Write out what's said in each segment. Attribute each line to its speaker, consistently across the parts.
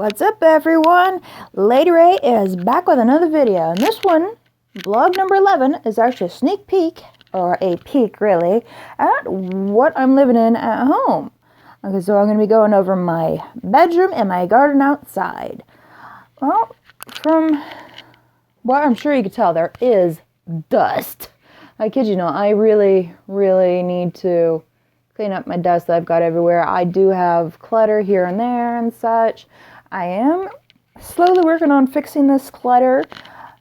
Speaker 1: What's up, everyone? Lady Ray is back with another video, and this one, vlog number 11, is actually a sneak peek, or a peek really, at what I'm living in at home. Okay, so I'm going to be going over my bedroom and my garden outside. Well, from what I'm sure you can tell, there is dust. I kid you not, I really need to clean up my dust that I've got everywhere. I do have clutter here and there and such. I am slowly working on fixing this clutter,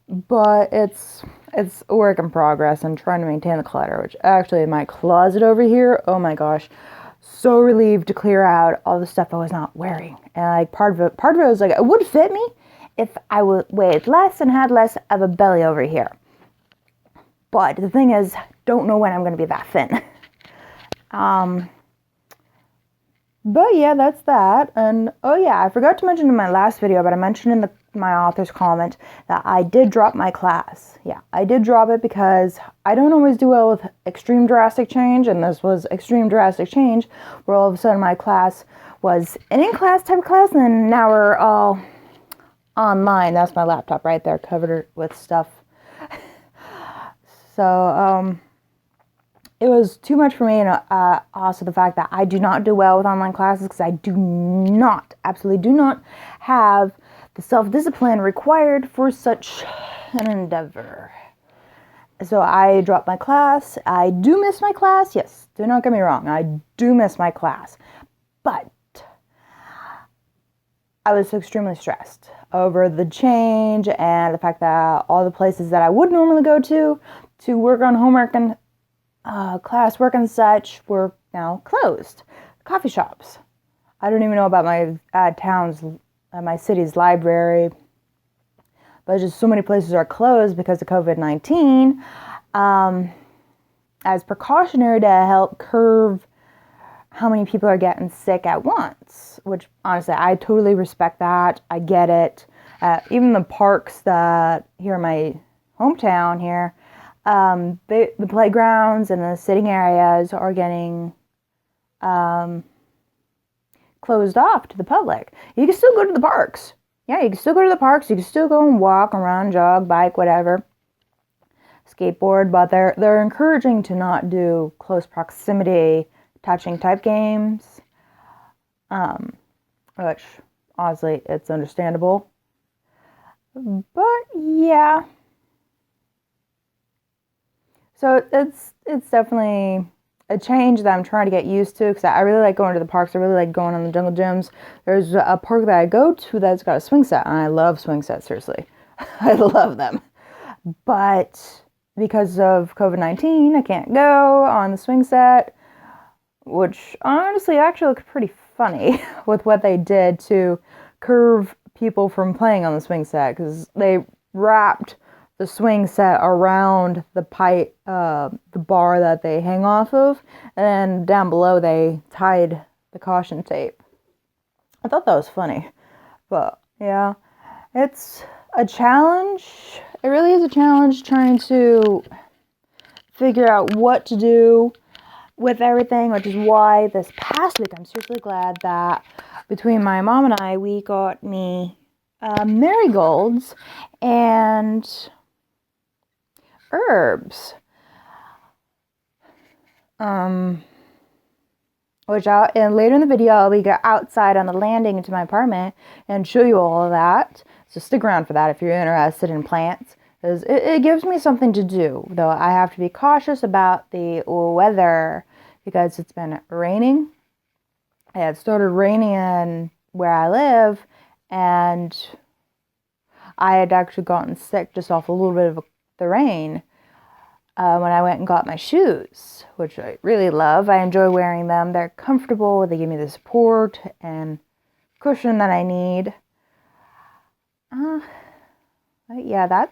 Speaker 1: but it's a work in progress and trying to maintain the clutter, which actually in my closet over here, oh my gosh, so relieved to clear out all the stuff I was not wearing. And like part of it was like, it would fit me if I would weighed less and had less of a belly over here. But the thing is, don't know when I'm going to be that thin. But yeah, that's that. And oh yeah, I forgot to mention in my last video, but I mentioned in my author's comment that I did drop my class. Yeah, I did drop it because I don't always do well with extreme drastic change, and this was extreme drastic change, where all of a sudden my class was an in-class type of class, and then now we're all online. That's my laptop right there, covered with stuff. So, it was too much for me, and also the fact that I do not do well with online classes because I absolutely do not have the self-discipline required for such an endeavor. So I dropped my class. I do miss my class. Yes, do not get me wrong. I do miss my class. But I was extremely stressed over the change and the fact that all the places that I would normally go to work on homework and classwork and such were now closed. Coffee shops. I don't even know about my city's library, but just so many places are closed because of COVID-19 as precautionary to help curb how many people are getting sick at once, which honestly, I totally respect that. I get it. Even the parks that here in my hometown here, the playgrounds and the sitting areas are getting closed off to the public. You can still go to the parks. Yeah, you can still go to the parks. You can still go and walk around, jog, bike, whatever, skateboard. But they're encouraging to not do close proximity touching type games, which honestly, it's understandable. But yeah. So it's definitely a change that I'm trying to get used to because I really like going to the parks. I really like going on the jungle gyms. There's a park that I go to that's got a swing set, and I love swing sets, seriously. I love them. But because of COVID-19, I can't go on the swing set, which honestly actually looks pretty funny with what they did to curve people from playing on the swing set because they wrapped the swing set around the pipe, the bar that they hang off of, and then down below they tied the caution tape. I thought that was funny, but yeah, it's a challenge. It really is a challenge trying to figure out what to do with everything, which is why this past week I'm seriously glad that between my mom and I, we got me marigolds and herbs, which and later in the video I'll be outside on the landing into my apartment and show you all of that. So stick around for that if you're interested in plants, because it gives me something to do. Though I have to be cautious about the weather because it's been raining. It had started raining in where I live, and I had actually gotten sick just off a little bit of the rain when I went and got my shoes, which I really love. I enjoy wearing them. They're comfortable. They give me the support and cushion that I need. Yeah,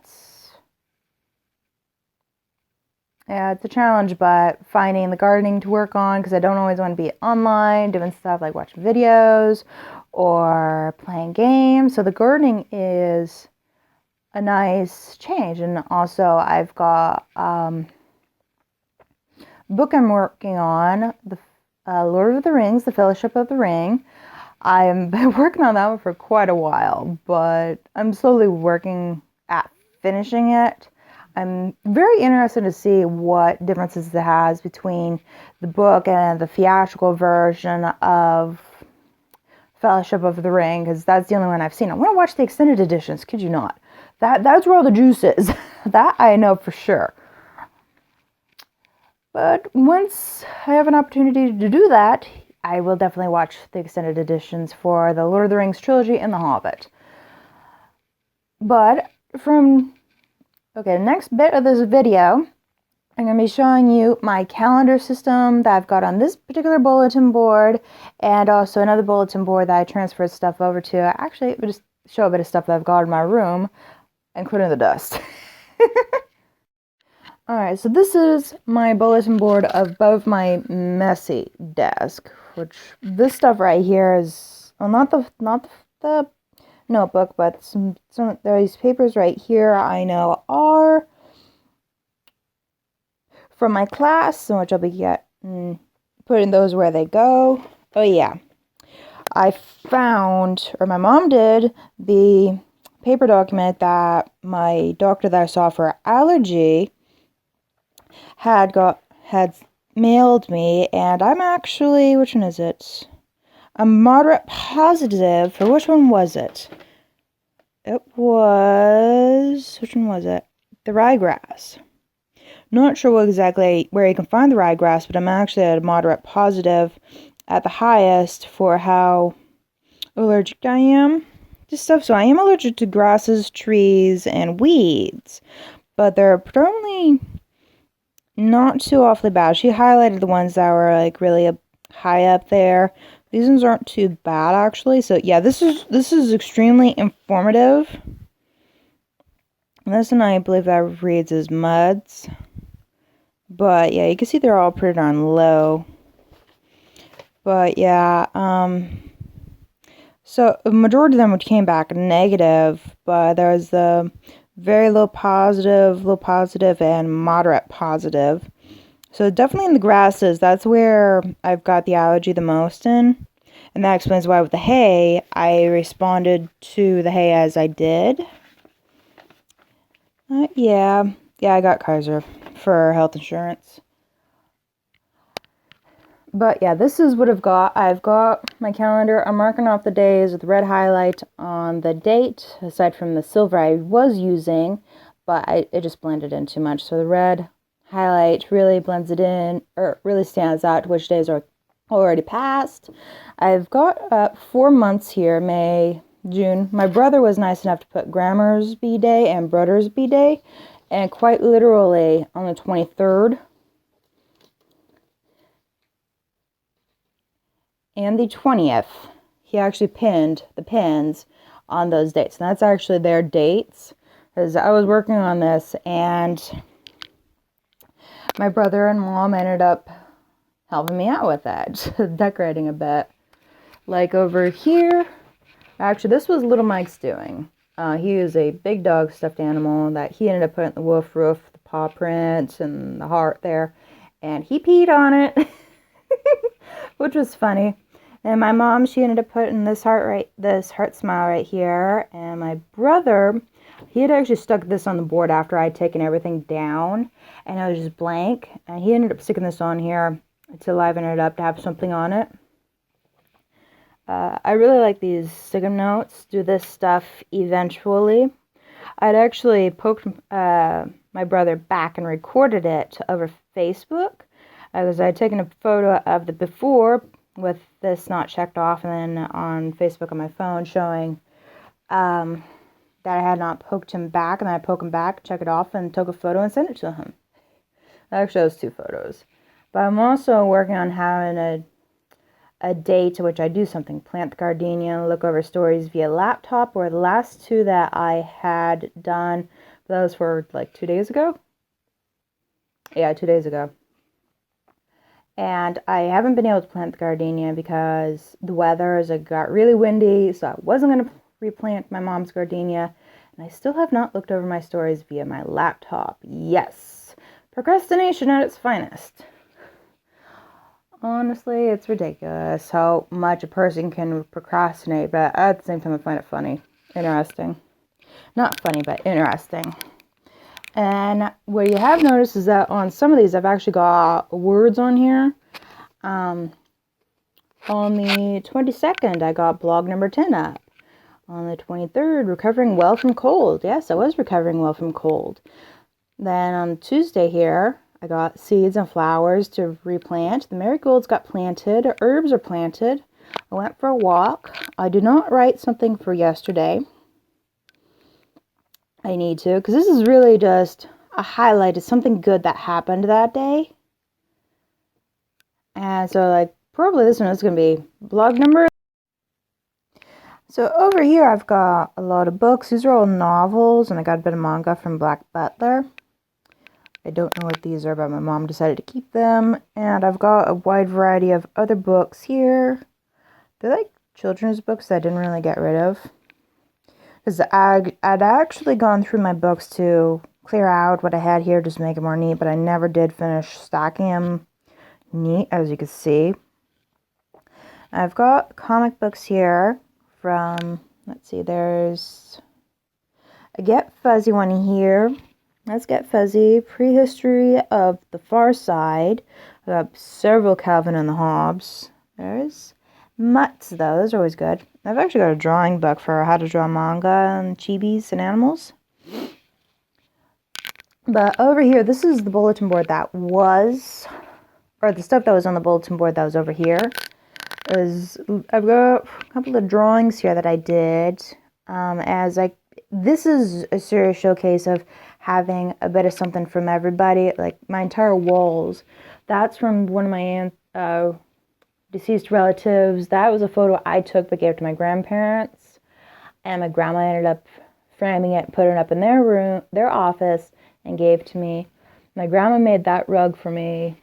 Speaker 1: it's a challenge, but finding the gardening to work on, because I don't always want to be online doing stuff like watching videos or playing games. So the gardening is a nice change. And also I've got a book I'm working on, the Lord of the Rings, The Fellowship of the Ring. I've been working on that one for quite a while, but I'm slowly working at finishing it. I'm very interested to see what differences it has between the book and the theatrical version of Fellowship of the Ring, because that's the only one I've seen. I want to watch the extended editions, kid you not. That's where all the juice is. That I know for sure. But once I have an opportunity to do that, I will definitely watch the extended editions for the Lord of the Rings trilogy and The Hobbit. But the next bit of this video, I'm going to be showing you my calendar system that I've got on this particular bulletin board, and also another bulletin board that I transferred stuff over to. Actually, it will just show a bit of stuff that I've got in my room, including the dust. Alright, so this is my bulletin board above my messy desk, which this stuff right here is, well, not the notebook, but some these papers right here I know are from my class, which I'll be putting those where they go. Oh yeah, I found, or my mom did, the paper document that my doctor that I saw for allergy had mailed me, and I'm actually, which one is it? I'm moderate positive for, which one was it? It was, which one was it? The ryegrass. Not sure exactly where you can find the ryegrass, but I'm actually at a moderate positive at the highest for how allergic I am to stuff. So I am allergic to grasses, trees, and weeds, but they're predominantly not too awfully bad. She highlighted the ones that were like really high up there. These ones aren't too bad actually. So yeah, this is extremely informative. And this one I believe that reads as muds. But yeah, you can see they're all pretty darn low. But yeah, so a majority of them came back negative, but there was the very low positive, and moderate positive. So definitely in the grasses, that's where I've got the allergy the most in. And that explains why with the hay, I responded to the hay as I did. Yeah, I got Kaiser for health insurance. But yeah, this is what I've got. I've got my calendar. I'm marking off the days with red highlight on the date, aside from the silver I was using, but it just blended in too much. So the red highlight really blends it in, or really stands out to which days are already passed. I've got 4 months here, May, June. My brother was nice enough to put Grammar's B-Day and Brother's B-Day, and quite literally on the 23rd and the 20th, he actually pinned the pins on those dates. And that's actually their dates, because I was working on this, and my brother and mom ended up helping me out with that, decorating a bit. Like over here, actually this was Little Mike's doing. He is a big dog stuffed animal that he ended up putting the wolf roof, the paw print, and the heart there. And he peed on it, which was funny. And my mom, she ended up putting this heart smile right here. And my brother, he had actually stuck this on the board after I'd taken everything down, and it was just blank. And he ended up sticking this on here to liven it up, to have something on it. I really like these stick-em notes. Do this stuff eventually. I'd actually poked my brother back and recorded it over Facebook, because I'd taken a photo of the before with this not checked off, and then on Facebook on my phone showing that I had not poked him back, and then I poke him back, check it off, and took a photo and sent it to him. That actually shows 2 photos. But I'm also working on having a day to which I do something. Plant the gardenia, look over stories via laptop, or the last 2 that I had done, those were like 2 days ago. Yeah, 2 days ago. And I haven't been able to plant the gardenia because the weather got really windy, so I wasn't going to replant my mom's gardenia. And I still have not looked over my stories via my laptop. Yes, procrastination at its finest. Honestly, it's ridiculous how much a person can procrastinate, but at the same time, I find it funny. Interesting. Not funny, but interesting. And what you have noticed is that on some of these, I've actually got words on here. On the 22nd, I got blog number 10 up. On the 23rd, recovering well from cold. Yes, I was recovering well from cold. Then on Tuesday here, I got seeds and flowers to replant. The marigolds got planted. Herbs are planted. I went for a walk. I did not write something for yesterday. I need to, because this is really just a highlight of something good that happened that day. And so, like, probably this one is going to be blog number. So over here, I've got a lot of books. These are all novels, and I got a bit of manga from Black Butler. I don't know what these are, but my mom decided to keep them. And I've got a wide variety of other books here. They're like children's books that I didn't really get rid of. Because I'd actually gone through my books to clear out what I had here, just make it more neat, but I never did finish stacking them neat, as you can see. I've got comic books here from, let's see, there's a Get Fuzzy one here. Let's Get Fuzzy, Prehistory of the Far Side. I've got several Calvin and the Hobbes. There's Mutts, though. Those are always good. I've actually got a drawing book for how to draw manga and chibis and animals. But over here, this is the bulletin board that was, or the stuff that was on the bulletin board that was over here. I've got a couple of drawings here that I did. This is a serious showcase of having a bit of something from everybody. Like my entire walls. That's from one of my deceased relatives. That was a photo I took but gave to my grandparents. And my grandma ended up framing it, putting it up in their room, their office, and gave to me. My grandma made that rug for me.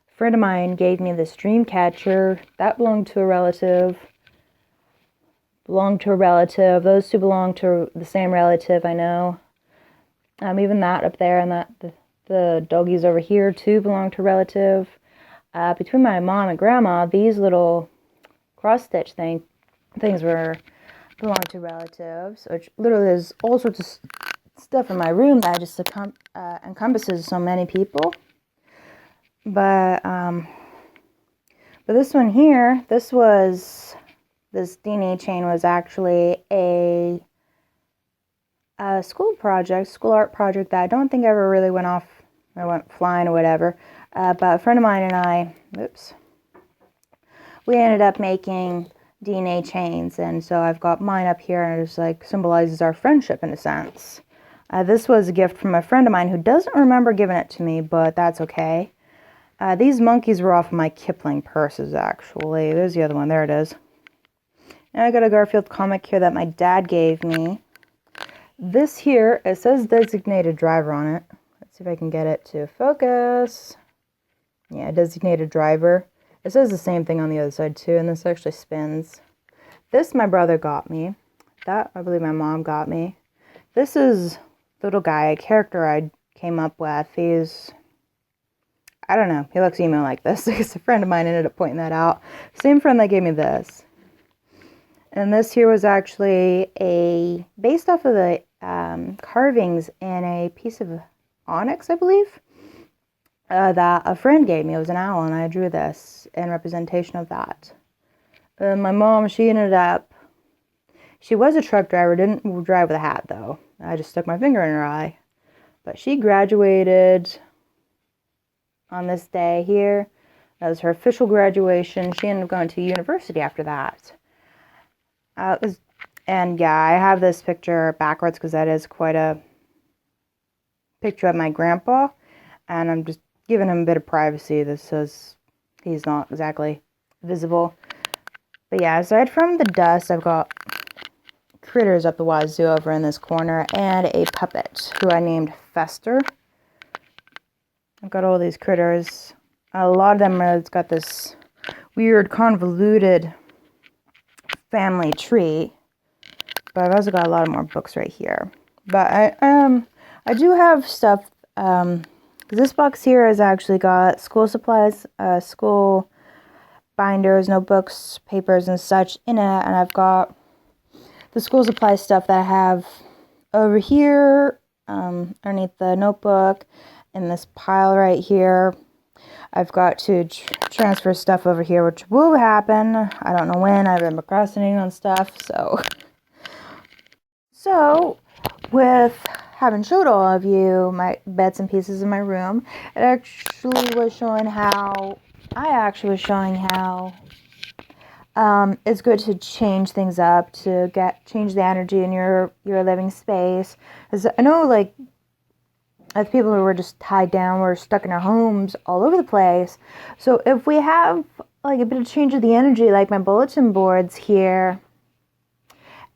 Speaker 1: A friend of mine gave me this dream catcher. That belonged to a relative. Those two belong to the same relative, I know. Even that up there and the doggies over here too belong to a relative. Between my mom and grandma, these little cross-stitch things belong to relatives. Which literally there's all sorts of stuff in my room that just encompasses so many people. But this one here, this DNA chain was actually a school art project that I don't think ever really went flying or whatever. But a friend of mine and I, we ended up making DNA chains, and so I've got mine up here, and it just like symbolizes our friendship in a sense. This was a gift from a friend of mine who doesn't remember giving it to me, but that's okay. These monkeys were off of my Kipling purses, actually. There's the other one. There it is. And I got a Garfield comic here that my dad gave me. This here, it says designated driver on it. Let's see if I can get it to focus. Yeah, designated driver. It says the same thing on the other side too, and this actually spins. This my brother got me. That I believe my mom got me. This is the little guy, a character I came up with. I don't know, he looks emo like this because a friend of mine ended up pointing that out. Same friend that gave me this. And this here was actually based off of the carvings in a piece of onyx, I believe, that a friend gave me. It was an owl, and I drew this in representation of that. My mom, she was a truck driver, didn't drive with a hat, though. I just stuck my finger in her eye. But she graduated on this day here. That was her official graduation. She ended up going to university after that. And yeah, I have this picture backwards because that is quite a picture of my grandpa, and I'm just giving him a bit of privacy. This says he's not exactly visible. But yeah, aside from the dust, I've got critters up the wazoo over in this corner, and a puppet who I named Fester. I've got all these critters. A lot of them it's got this weird convoluted family tree, but I've also got a lot of more books right here. But I do have stuff. This box here has actually got school supplies, school binders, notebooks, papers, and such in it. And I've got the school supply stuff that I have over here, underneath the notebook, in this pile right here. I've got to transfer stuff over here, which will happen. I don't know when. I've been procrastinating on stuff, So, with having showed all of you my bits and pieces in my room, it actually was showing how it's good to change things up, to change the energy in your living space. Because I know, like, as people who were just tied down, we're stuck in our homes all over the place. So if we have like a bit of change of the energy, like my bulletin boards here,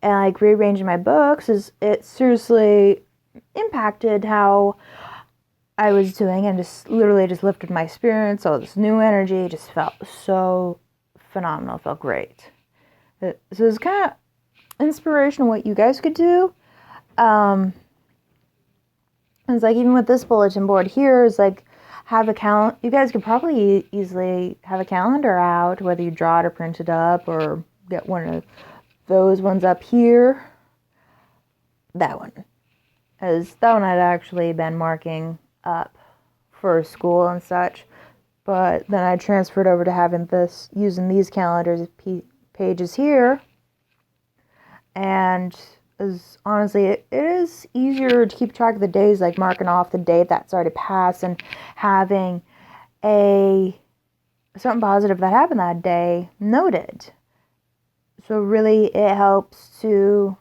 Speaker 1: and like rearranging my books, it seriously impacted how I was doing, and just literally just lifted my spirits. All this new energy just felt so phenomenal. Felt great. So it's kind of inspirational what you guys could do. It's like, even with this bulletin board here, is like, have a calendar. You guys could probably easily have a calendar out, whether you draw it or print it up, or get one of those ones up here. That one. As that one I'd actually been marking up for school and such. But then I transferred over to having using these calendars pages here. And honestly, it is easier to keep track of the days, like marking off the date that's already passed and having something positive that happened that day noted. So really, it helps to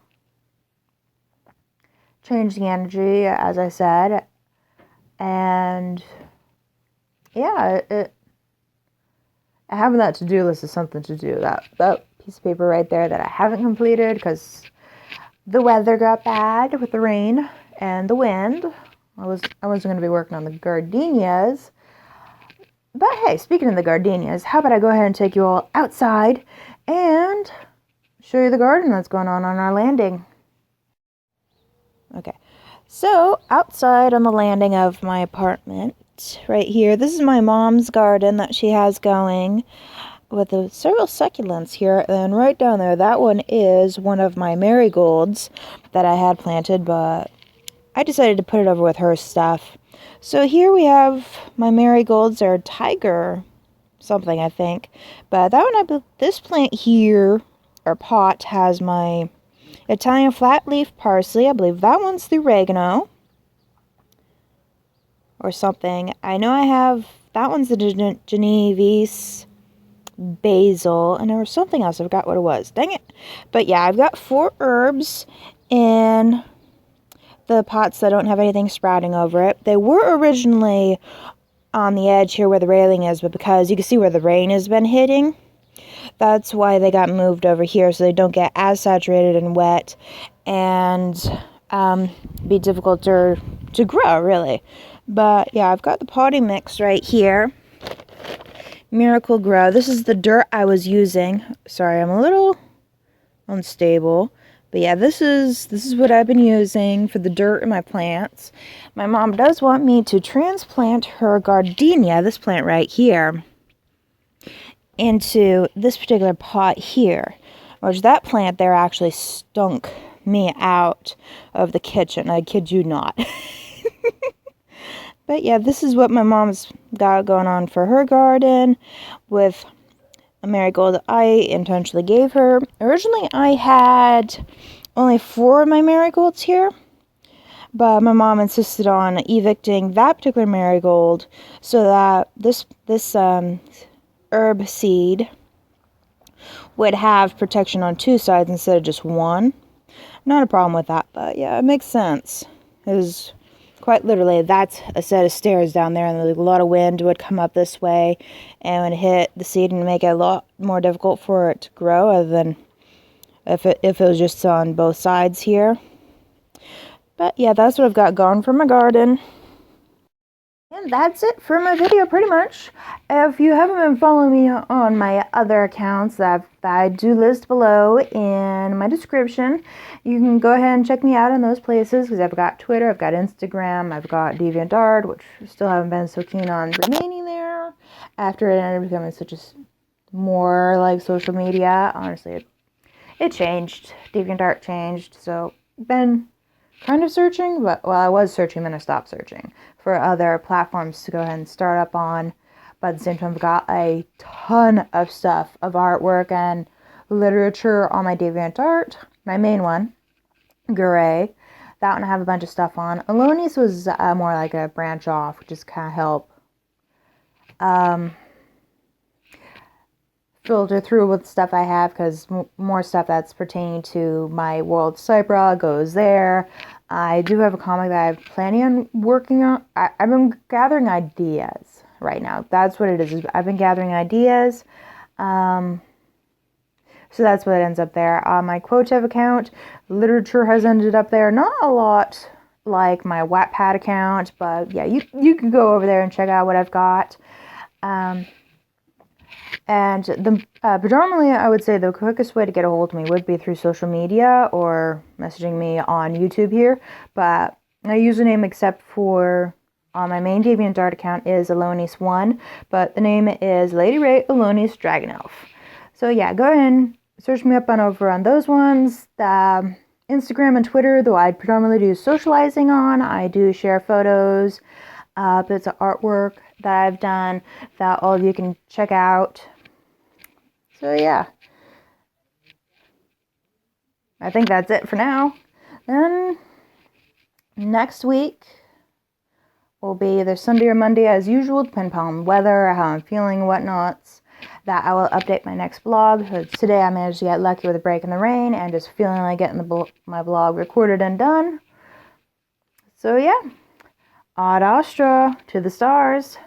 Speaker 1: change the energy, as I said. And yeah, having that to-do list is something to do. That piece of paper right there that I haven't completed because the weather got bad with the rain and the wind. I wasn't going to be working on the gardenias. But hey, speaking of the gardenias, how about I go ahead and take you all outside and show you the garden that's going on our landing. Okay, so outside on the landing of my apartment, right here, this is my mom's garden that she has going, with several succulents here, and right down there, that one is one of my marigolds that I had planted, but I decided to put it over with her stuff. So here we have my marigolds, or tiger something, I think. But that one, this plant here, or pot, has my Italian flat leaf parsley. I believe that one's the oregano or something. I know I have, that one's the Genovese basil, and there was something else. I forgot what it was. Dang it. But yeah, I've got 4 herbs in the pots that don't have anything sprouting over it. They were originally on the edge here where the railing is, but because you can see where the rain has been hitting, that's why they got moved over here, so they don't get as saturated and wet and be difficult to grow, really. But yeah, I've got the potting mix right here. Miracle Grow. This is the dirt I was using. Sorry, I'm a little unstable. But yeah, this is what I've been using for the dirt in my plants. My mom does want me to transplant her gardenia, this plant right here, into this particular pot here. Which that plant there actually stunk me out of the kitchen. I kid you not. But yeah, this is what my mom's got going on for her garden with a marigold I intentionally gave her. Originally, I had only 4 of my marigolds here, but my mom insisted on evicting that particular marigold so that this herb seed would have protection on 2 sides instead of just one. Not a problem with that, but yeah, it makes sense. Because quite literally, that's a set of stairs down there, and a lot of wind would come up this way and would hit the seed and make it a lot more difficult for it to grow, other than if it was just on both sides here. But yeah, that's what I've got going for my garden. And that's it for my video, pretty much. If you haven't been following me on my other accounts that I do list below in my description, you can go ahead and check me out in those places, because I've got Twitter, I've got Instagram, I've got DeviantArt, which I still haven't been so keen on remaining there after it ended up becoming such a more like social media. Honestly, it changed. DeviantArt changed. So been kind of searching, but well, I was searching, then I stopped searching for other platforms to go ahead and start up on. But at the same time, I've got a ton of stuff of artwork and literature on my DeviantArt. My main one, Gray. That one I have a bunch of stuff on. Alonis was more like a branch off, which is kind of help filter through with stuff I have, because more stuff that's pertaining to my world Cypra goes there. I do have a comic that I'm planning on working on. I've been gathering ideas right now. That's what it is. I've been gathering ideas. So that's what ends up there. On my Quotev account, literature has ended up there. Not a lot like my Wattpad account, but yeah, you can go over there and check out what I've got. And the predominantly, I would say the quickest way to get a hold of me would be through social media or messaging me on YouTube here. But my username, except for on my main DeviantArt account, is Alonis1, but the name is Lady Ray Alonis Dragon Elf. So yeah, go ahead and search me up on over on those ones. Instagram and Twitter, though I predominantly do socializing on. I do share photos, bits of artwork that I've done that all of you can check out. So yeah, I think that's it for now. Then next week will be either Sunday or Monday as usual, depending upon weather, how I'm feeling, and whatnots, that I will update my next blog. So today I managed to get lucky with a break in the rain and just feeling like getting my blog recorded and done. So yeah, Ad Astra, to the stars.